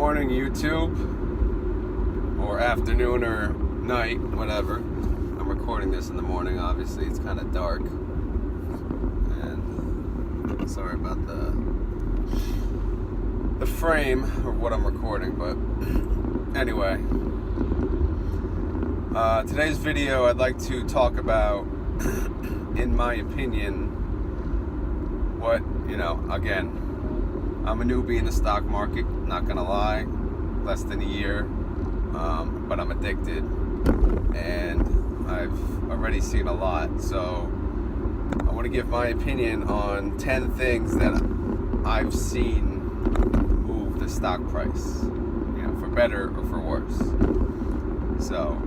morning, YouTube, or afternoon or night, whatever. I'm recording this in the morning. Obviously, it's kind of dark, and sorry about the frame of what I'm recording. But anyway, today's video, I'd like to talk about, in my opinion, what again. I'm a newbie in the stock market, not gonna lie, less than a year, but I'm addicted, and I've already seen a lot, so I want to give my opinion on 10 things that I've seen move the stock price, for better or for worse. So,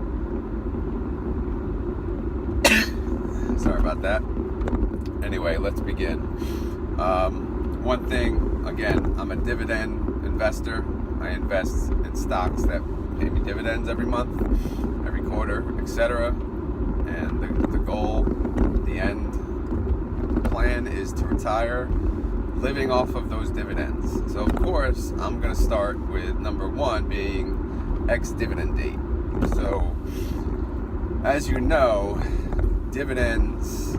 sorry about that. Anyway, let's begin. One thing, again, I'm a dividend investor. I invest in stocks that pay me dividends every month, every quarter, etc. And the goal, the end plan is to retire living off of those dividends. So of course, I'm going to start with number one being ex-dividend date. So as you know, dividends,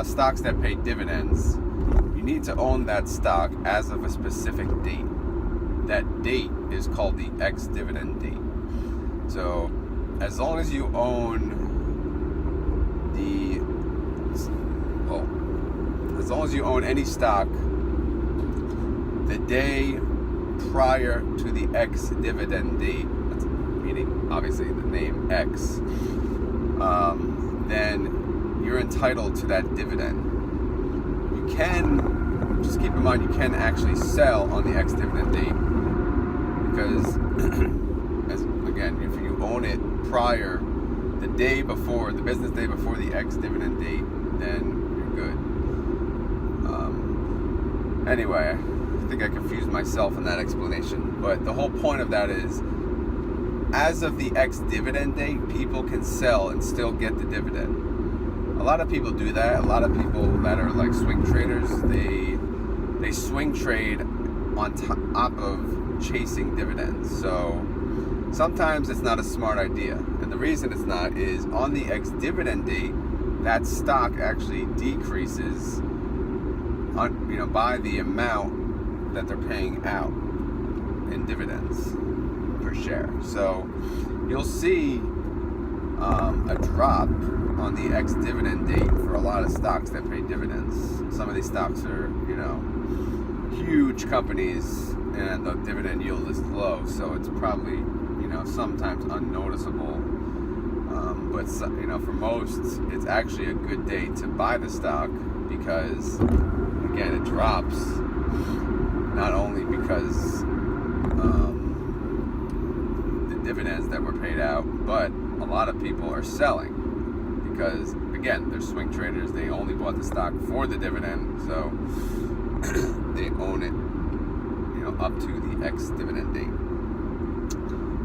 stocks that pay dividends, you need to own that stock as of a specific date. That date is called the ex-dividend date. So as long as you own any stock the day prior to the ex-dividend date, meaning obviously the name X, then you're entitled to that dividend. You can, just keep in mind, you can actually sell on the ex-dividend date, because again, if you own it prior, the business day before the ex-dividend date, then you're good. Anyway, I think I confused myself in that explanation, but the whole point of that is, as of the ex-dividend date, people can sell and still get the dividend. A lot of people do that. A lot of people that are like swing traders, they swing trade on top of chasing dividends. So sometimes it's not a smart idea. And the reason it's not is, on the ex-dividend date, that stock actually decreases by the amount that they're paying out in dividends per share. So you'll see a drop on the ex-dividend date for a lot of stocks that pay dividends. Some of these stocks are, huge companies, and the dividend yield is low, so it's probably, sometimes unnoticeable. But for most, it's actually a good day to buy the stock, because, again, it drops not only because the dividends that were paid out, but a lot of people are selling because, again, they're swing traders. They only bought the stock for the dividend, so they own it, up to the ex-dividend date.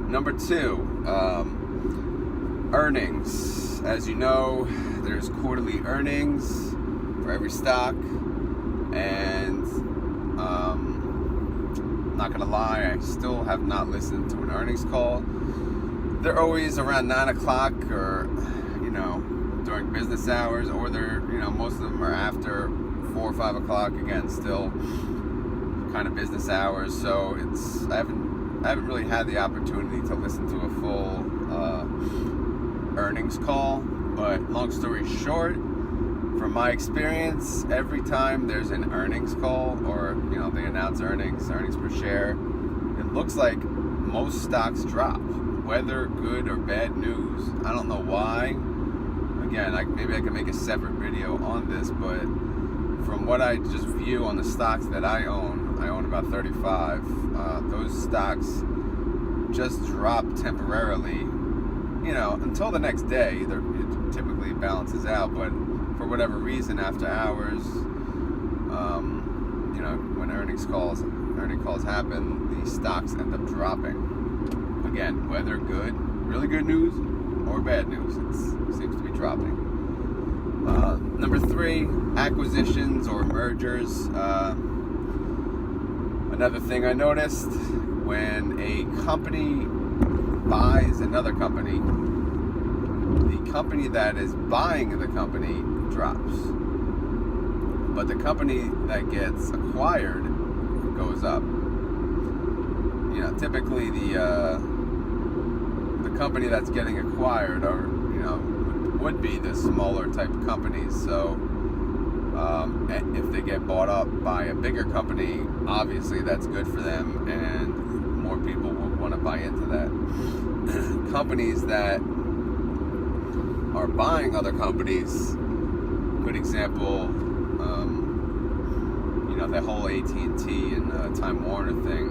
Number two, earnings. As you know, there's quarterly earnings for every stock, and I'm not gonna lie, I still have not listened to an earnings call. They're always around 9 o'clock, or during business hours, or they're most of them are after 4 or 5 o'clock. Again, still kind of business hours. So I haven't really had the opportunity to listen to a full earnings call. But long story short, from my experience, every time there's an earnings call, or they announce earnings per share, it looks like most stocks drop, whether good or bad news. I don't know why. Again, maybe I can make a separate video on this, but from what I just view on the stocks that I own about 35, those stocks just drop temporarily, until the next day. It typically balances out, but for whatever reason, after hours, when earnings calls happen, these stocks end up dropping. Again, whether good, really good news, or bad news, it seems to be dropping. Number three, acquisitions or mergers. Another thing I noticed, when a company buys another company, the company that is buying the company drops, but the company that gets acquired goes up. Typically the company that's getting acquired would be the smaller type of companies. So if they get bought up by a bigger company, obviously that's good for them, and more people will want to buy into that. Companies that are buying other companies, good example, that whole AT&T and Time Warner thing.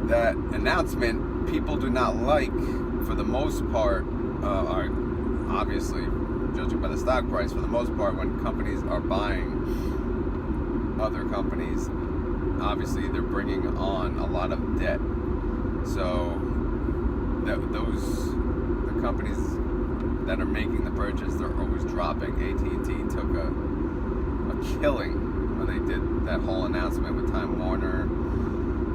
That announcement, people do not like, for the most part, are obviously, judging by the stock price, for the most part, when companies are buying other companies, obviously they're bringing on a lot of debt. So the companies that are making the purchase, they're always dropping. AT&T took a killing when they did that whole announcement with Time Warner.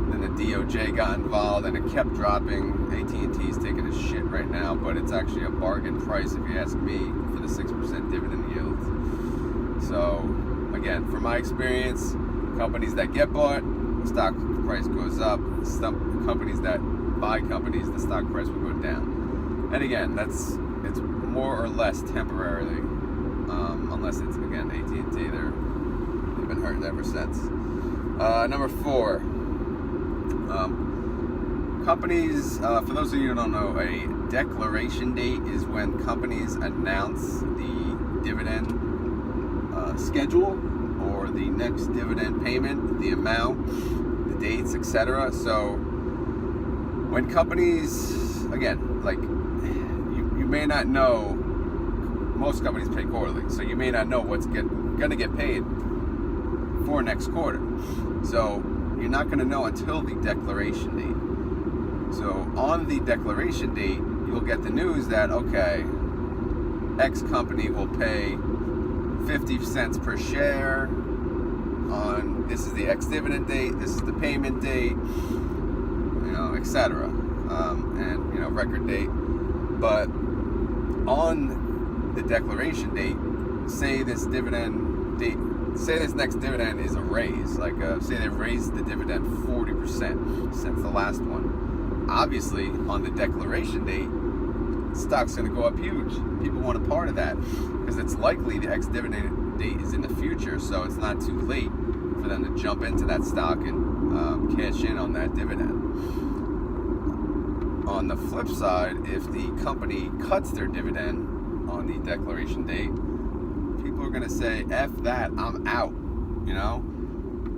Then the DOJ got involved, and it kept dropping. AT&T is taking a shit right now, but it's actually a bargain price, if you ask me, for the 6% dividend yield. So, again, from my experience, companies that get bought, the stock price goes up. Some companies that buy companies, the stock price will go down. And again, it's more or less temporarily, unless it's, again, AT&T. They've been hurting ever since. Number 4. Companies, for those of you who don't know, a declaration date is when companies announce the dividend schedule, or the next dividend payment, the amount, the dates, etc. So when companies, again, like, you may not know, most companies pay quarterly, so you may not know what's going to get paid for next quarter. So you're not going to know until the declaration date. So on the declaration date, you'll get the news that, okay, X company will pay 50 cents per share on, this is the X dividend date, this is the payment date, etc. And, record date. But on the declaration date, say this next dividend is a raise, like say they've raised the dividend 40% since the last one. Obviously, on the declaration date, stock's going to go up huge. People want a part of that because it's likely the ex-dividend date is in the future, so it's not too late for them to jump into that stock and cash in on that dividend. On the flip side, if the company cuts their dividend on the declaration date, people are going to say, F that, I'm out.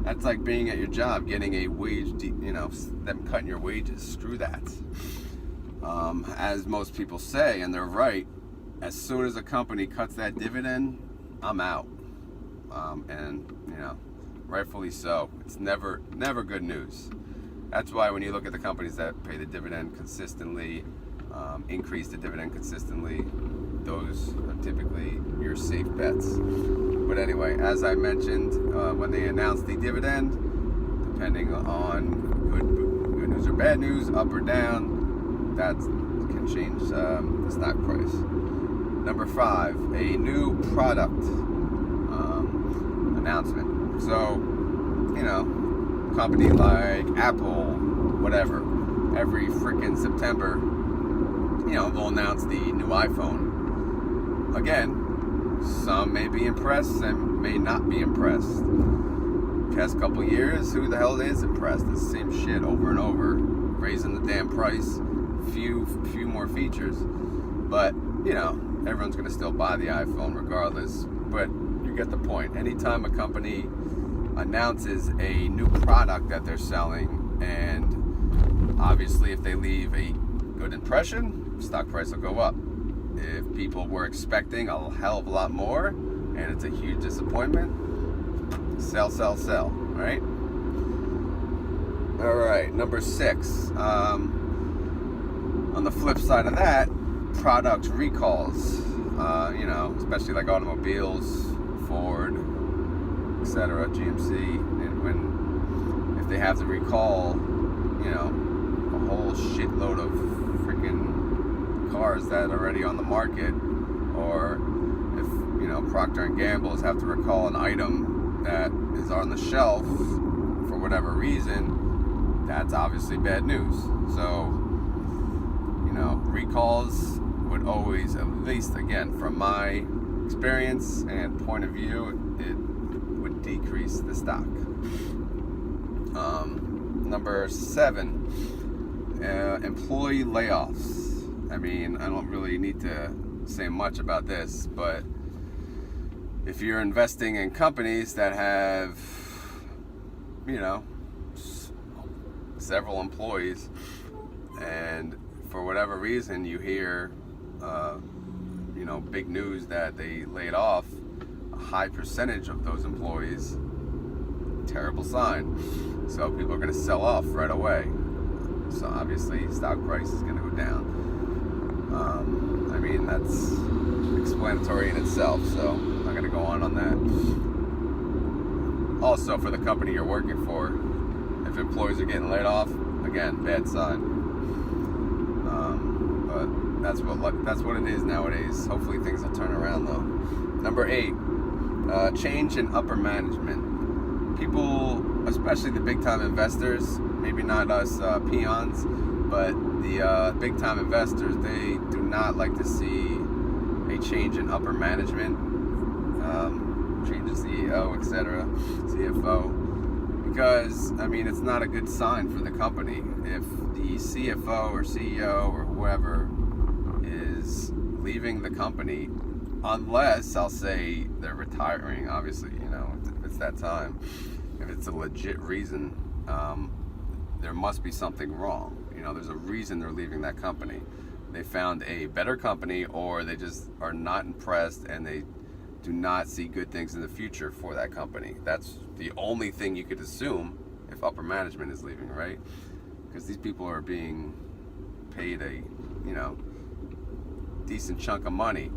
That's like being at your job, getting a wage, them cutting your wages. Screw that. As most people say, and they're right, as soon as a company cuts that dividend, I'm out. And rightfully so. It's never good news. That's why when you look at the companies that pay the dividend consistently, increase the dividend consistently, those are typically your safe bets. But anyway, as I mentioned, when they announce the dividend, depending on good news or bad news, up or down, that can change the stock price. Number 5, a new product announcement. So, company like Apple, whatever, every freaking September, they'll announce the new iPhone. Again, some may be impressed and may not be impressed. Past couple years, who the hell is impressed? It's the same shit over and over, raising the damn price, few more features. But, everyone's going to still buy the iPhone regardless. But you get the point. Anytime a company announces a new product that they're selling, and obviously if they leave a good impression, stock price will go up. If people were expecting a hell of a lot more and it's a huge disappointment, sell, right? Alright, number 6. On the flip side of that, product recalls, especially like automobiles, Ford, etc., GMC, and if they have to recall, a whole shitload of freaking cars that are already on the market, or if Procter and Gamble's have to recall an item that is on the shelf for whatever reason, that's obviously bad news. So recalls would always, at least again from my experience and point of view, it would decrease the stock. Number 7, employee layoffs. I mean, I don't really need to say much about this, but if you're investing in companies that have, several employees, and for whatever reason you hear, big news that they laid off a high percentage of those employees, terrible sign. So people are going to sell off right away. So obviously stock price is going to go down. I mean, that's explanatory in itself, so I'm not going to go on that. Also, for the company you're working for, if employees are getting laid off, again, bad sign. But that's what it is nowadays. Hopefully things will turn around though. Number 8, change in upper management. People, especially the big time investors, maybe not us peons, but the big time investors, they do not like to see a change in upper management, change in CEO, etc., CFO. Because, I mean, it's not a good sign for the company. If the CFO or CEO or whoever is leaving the company, unless, I'll say, they're retiring, obviously, if it's that time. If it's a legit reason, there must be something wrong. There's a reason they're leaving that company. They found a better company, or they just are not impressed and they do not see good things in the future for that company. That's the only thing you could assume if upper management is leaving, right? Because these people are being paid a, decent chunk of money.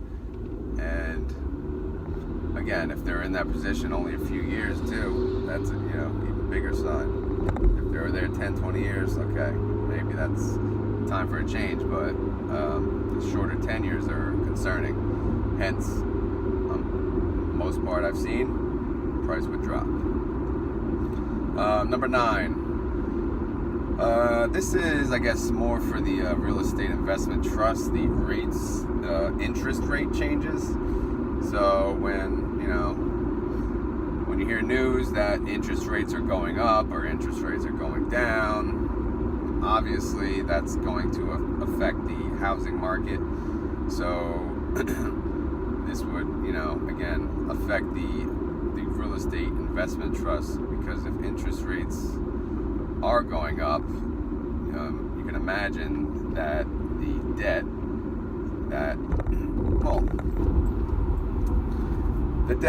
And again, if they're in that position only a few years too, that's a, even bigger sign. If they were there 10, 20 years, okay, maybe that's time for a change, but the shorter tenures are concerning. Hence, most part I've seen, price would drop. Number 9. This is, I guess, more for the real estate investment trust, the rates, interest rate changes. So when you hear news that interest rates are going up or interest rates are going down, obviously that's going to affect the housing market. So this would, again, affect the real estate investment trust, because if interest rates are going up, you can imagine that the debt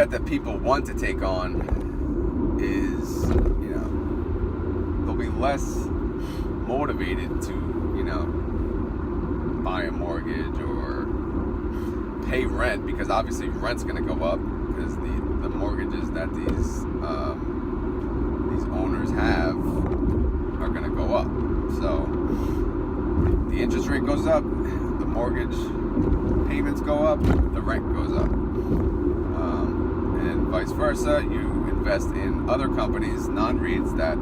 that people want to take on is, they'll be less motivated to, buy a mortgage or pay rent, because obviously rent's going to go up because the mortgages that these owners have are going to go up. So the interest rate goes up, the mortgage payments go up, the rent goes up, and vice versa. You invest in other companies, non-REITs, that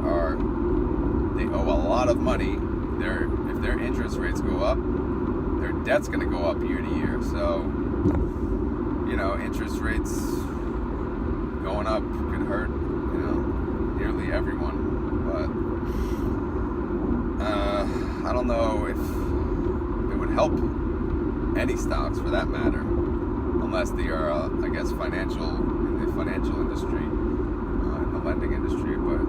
they owe a lot of money. If their interest rates go up, their debt's going to go up year to year. So interest rates going up could hurt, nearly everyone. But I don't know if it would help any stocks for that matter, unless they are, I guess, in the financial industry, in the lending industry. But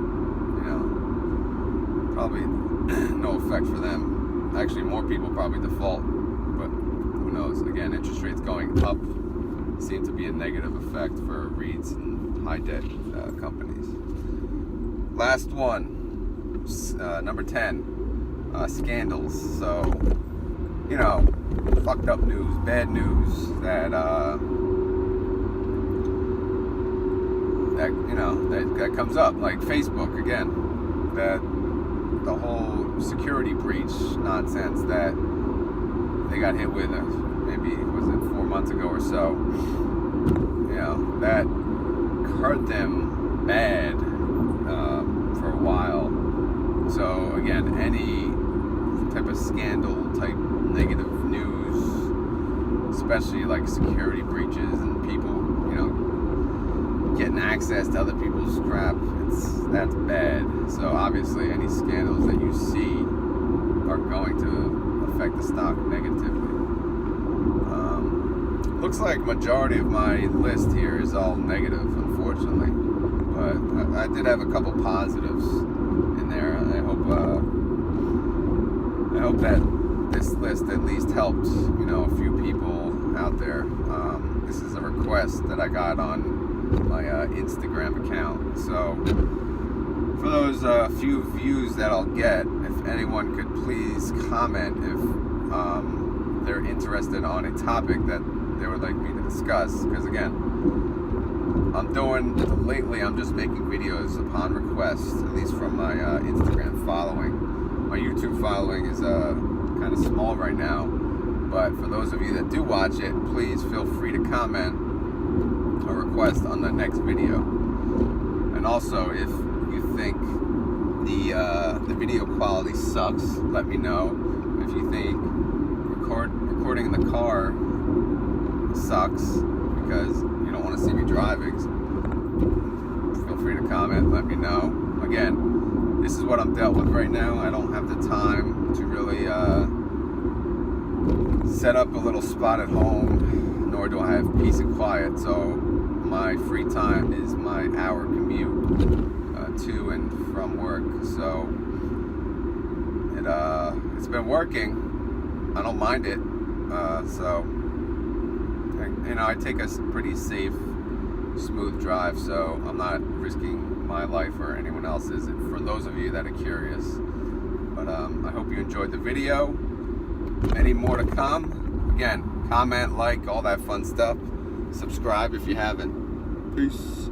probably no effect for them. Actually, more people probably default, but who knows? Again, interest rates going up seem to be a negative effect for REITs and high debt companies. Last one, number 10, scandals. So, fucked up news, bad news that that, you know, that comes up, like Facebook again, that the whole security breach nonsense that they got hit with, maybe was it 4 months ago or so, you know, that hurt them bad for a while. So again, any type of scandal type negative news, especially like security breaches and people, you know, getting access to other people's crap, that's bad. So obviously any scandals that you see are going to affect the stock negatively. Looks like majority of my list here is all negative, unfortunately, but I did have a couple positives in there. I hope that this list at least helped, you know, a few people out there. This is a request that I got on my Instagram account. So for those few views that I'll get, if anyone could please comment if they're interested on a topic that they would like me to discuss, because again, lately I'm just making videos upon request, at least from my Instagram following. My YouTube following is kind of small right now, but for those of you that do watch it, please feel free to comment or request on the next video. And also, if you think the video quality sucks, let me know. If you think recording in the car sucks because you don't want to see me driving, feel free to comment, let me know. Again, this is what I'm dealt with right now. I don't have the time to really set up a little spot at home, nor do I have peace and quiet. So my free time is my hour commute to and from work. So it's been working. I don't mind it. So you know, I take a pretty safe, smooth drive, so I'm not risking my life or anyone else's, for those of you that are curious. But I hope you enjoyed the video. Many more to come. Again, comment, like, all that fun stuff. Subscribe if you haven't. Peace.